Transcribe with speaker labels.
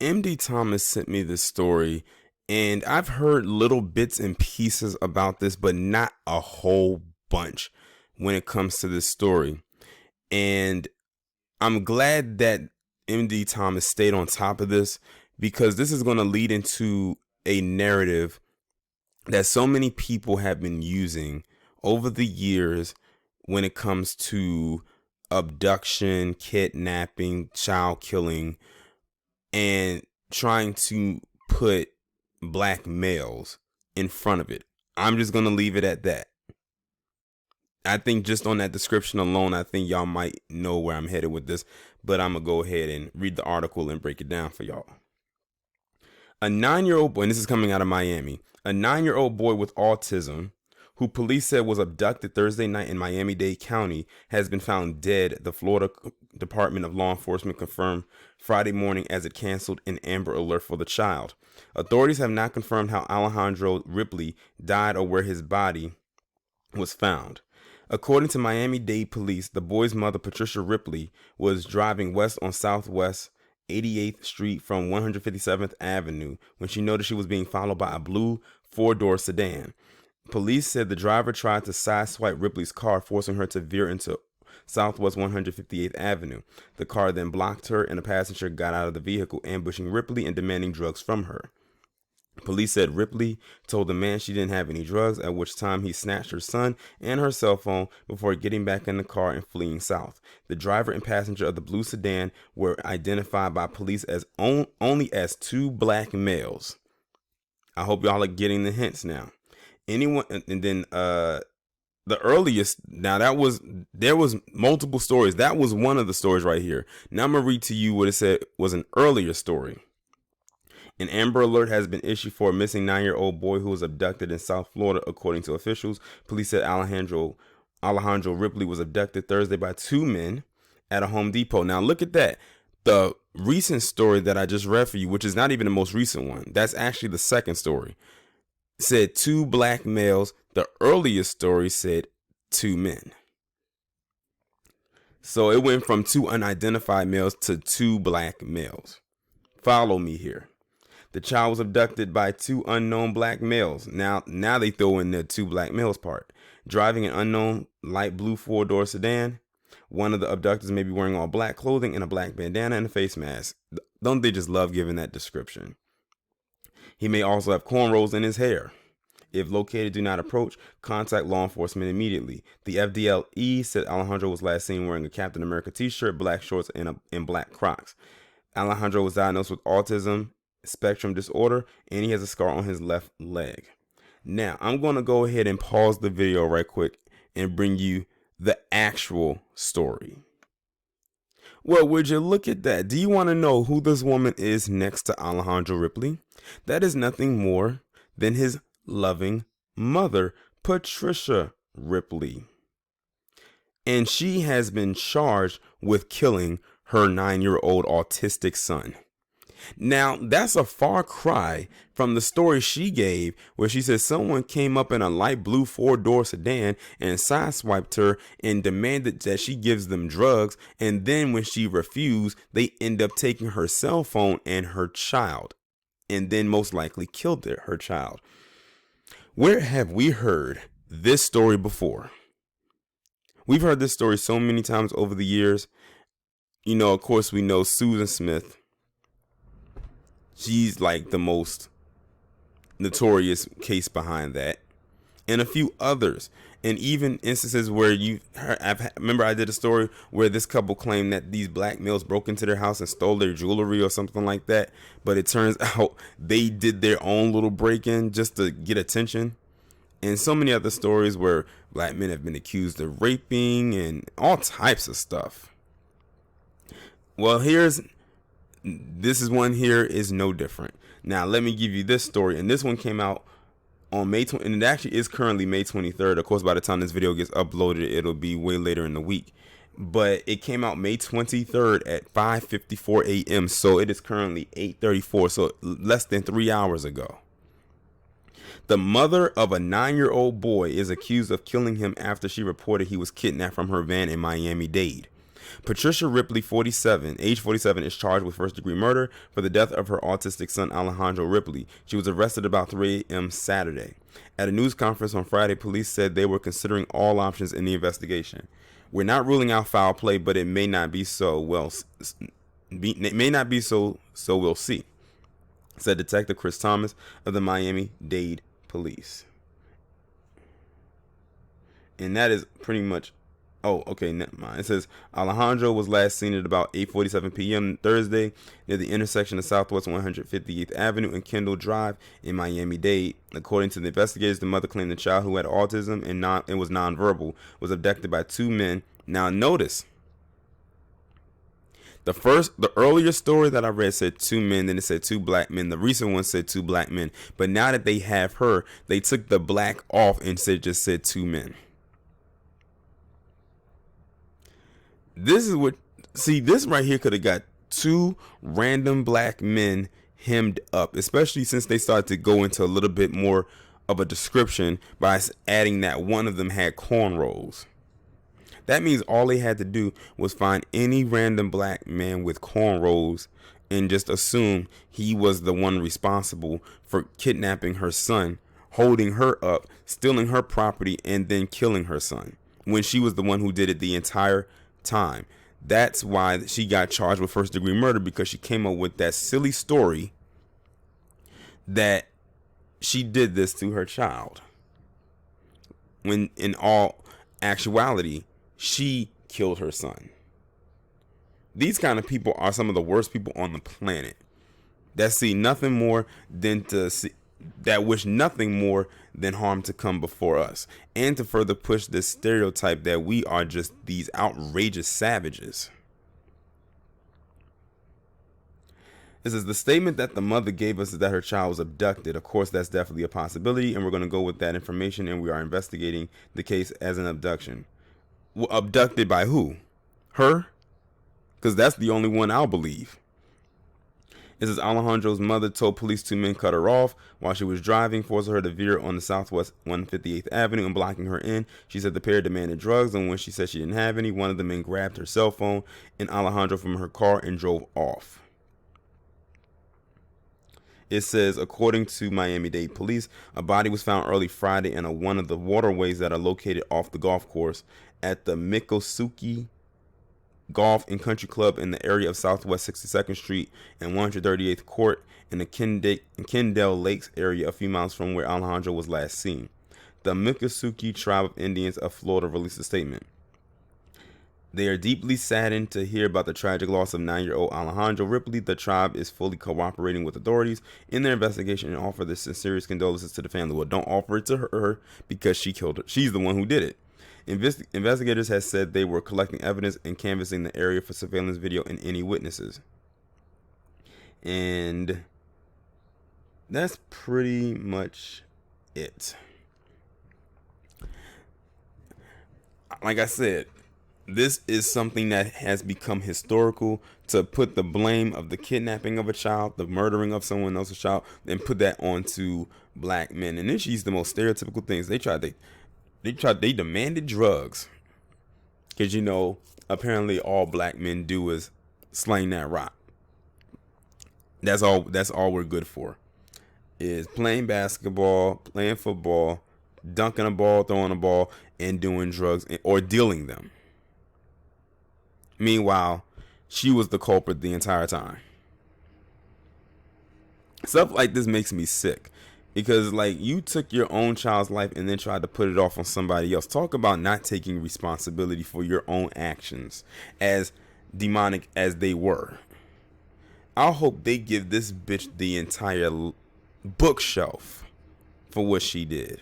Speaker 1: MD Thomas sent me this story, and I've heard little bits and pieces about this, but not a whole bunch when it comes to this story. And I'm glad that MD Thomas stayed on top of this because this is going to lead into a narrative that so many people have been using over the years when it comes to abduction, kidnapping, child killing, and trying to put black males in front of it. I'm just going to leave it at that. I think just on that description alone, I think y'all might know where I'm headed with this, but I'm going to go ahead and read the article and break it down for y'all. A 9-year-old boy, and this is coming out of Miami, a 9-year-old boy with autism who police said was abducted Thursday night in Miami-Dade County has been found dead, the Florida Department of Law Enforcement confirmed Friday morning as it canceled an Amber Alert for the child. Authorities have not confirmed how Alejandro Ripley died or where his body was found. According to Miami-Dade police, the boy's mother, Patricia Ripley, was driving west on Southwest 88th Street from 157th Avenue when she noticed she was being followed by a blue four-door sedan. Police said the driver tried to sideswipe Ripley's car, forcing her to veer into Southwest 158th Avenue. The car then blocked her, and a passenger got out of the vehicle, ambushing Ripley and demanding drugs from her. Police said Ripley told the man she didn't have any drugs, at which time he snatched her son and her cell phone before getting back in the car and fleeing south. The driver and passenger of the blue sedan were identified by police as only as two black males. I hope y'all are getting the hints now. Anyone, and then the earliest, now there was multiple stories. That was one of the stories right here. Now I'm gonna read to you what it said was an earlier story. An Amber Alert has been issued for a missing 9-year-old boy who was abducted in South Florida, according to officials. Police said Alejandro Ripley was abducted Thursday by two men at a Home Depot. Now look at that. The recent story that I just read for you, which is not even the most recent one, that's actually the second story, said two black males. The earliest story said two men. So it went from two unidentified males to two black males. Follow me here. The child was abducted by two unknown black males. Now they throw in the two black males part. Driving an unknown light blue four-door sedan. One of the abductors may be wearing all black clothing and a black bandana and a face mask. Don't they just love giving that description? He may also have cornrows in his hair. If located, do not approach. Contact law enforcement immediately. The FDLE said Alejandro was last seen wearing a Captain America t-shirt, black shorts, and black Crocs. Alejandro was diagnosed with autism spectrum disorder, and he has a scar on his left leg. Now, I'm going to go ahead and pause the video right quick and bring you the actual story. Well, would you look at that? Do you want to know who this woman is next to Alejandro Ripley? That is nothing more than his loving mother, Patricia Ripley. And she has been charged with killing her 9-year-old autistic son. Now, that's a far cry from the story she gave where she said someone came up in a light blue four-door sedan and sideswiped her and demanded that she gives them drugs. And then when she refused, they end up taking her cell phone and her child, and then most likely killed her child. Where have we heard this story before? We've heard this story so many times over the years. You know, of course, we know Susan Smith. She's like the most notorious case behind that, and a few others, and even instances where remember I did a story where this couple claimed that these black males broke into their house and stole their jewelry or something like that, but it turns out they did their own little break-in just to get attention. And so many other stories where black men have been accused of raping and all types of stuff. Well, this is one here is no different. Now, let me give you this story. And this one came out on May 20th, and it actually is currently May 23rd. Of course, by the time this video gets uploaded, it'll be way later in the week. But it came out May 23rd at 5:54 a.m. So it is currently 8:34, so less than 3 hours ago. The mother of a 9-year-old boy is accused of killing him after she reported he was kidnapped from her van in Miami-Dade. Patricia Ripley, age 47, is charged with first-degree murder for the death of her autistic son, Alejandro Ripley. She was arrested about 3 a.m. Saturday. At a news conference on Friday, police said they were considering all options in the investigation. We're not ruling out foul play, but it may not be so. We'll see, said Detective Chris Thomas of the Miami-Dade Police. And that is pretty much. Oh, okay, never mind. It says Alejandro was last seen at about 8:47 p.m. Thursday near the intersection of Southwest 158th Avenue and Kendall Drive in Miami-Dade. According to the investigators, the mother claimed the child, who had autism and was nonverbal, was abducted by 2 men. Now notice, the earlier story that I read said 2 men, then it said 2 black men. The recent one said 2 black men. But now that they have her, they took the black off and just said 2 men. This right here could have got 2 random black men hemmed up, especially since they started to go into a little bit more of a description by adding that one of them had cornrows. That means all they had to do was find any random black man with cornrows and just assume he was the one responsible for kidnapping her son, holding her up, stealing her property, and then killing her son, when she was the one who did it the entire time. That's why she got charged with first-degree murder, because she came up with that silly story that she did this to her child, when in all actuality she killed her son. These kind of people are some of the worst people on the planet, that see nothing more than that wish nothing more than harm to come before us, and to further push this stereotype that we are just these outrageous savages. This is the statement that the mother gave us, is that her child was abducted. Of course, that's definitely a possibility, and we're going to go with that information, and we are investigating the case as an abduction. Well, abducted by who? Her? Because that's the only one I'll believe. It says Alejandro's mother told police 2 men cut her off while she was driving, forcing her to veer on the Southwest 158th Avenue and blocking her in. She said the pair demanded drugs, and when she said she didn't have any, one of the men grabbed her cell phone and Alejandro from her car and drove off. It says, according to Miami-Dade police, a body was found early Friday in one of the waterways that are located off the golf course at the Miccosukee Golf and Country Club in the area of Southwest 62nd Street and 138th Court in the Kendall Lakes area, a few miles from where Alejandro was last seen. The Miccosukee Tribe of Indians of Florida released a statement. They are deeply saddened to hear about the tragic loss of 9-year-old Alejandro Ripley. The tribe is fully cooperating with authorities in their investigation and offer their sincerest condolences to the family. Well, don't offer it to her, because she killed her. She's the one who did it. Investigators have said they were collecting evidence and canvassing the area for surveillance video and any witnesses. And that's pretty much it. Like I said, this is something that has become historical, to put the blame of the kidnapping of a child, the murdering of someone else's child, and put that onto black men. And then she's the most stereotypical things. They demanded drugs, because apparently all black men do is sling that rock. That's all we're good for, is playing basketball, playing football, dunking a ball, throwing a ball, and doing drugs or dealing them. Meanwhile, she was the culprit the entire time. Stuff like this makes me sick, because you took your own child's life and then tried to put it off on somebody else. Talk about not taking responsibility for your own actions, as demonic as they were. I hope they give this bitch the entire bookshelf for what she did.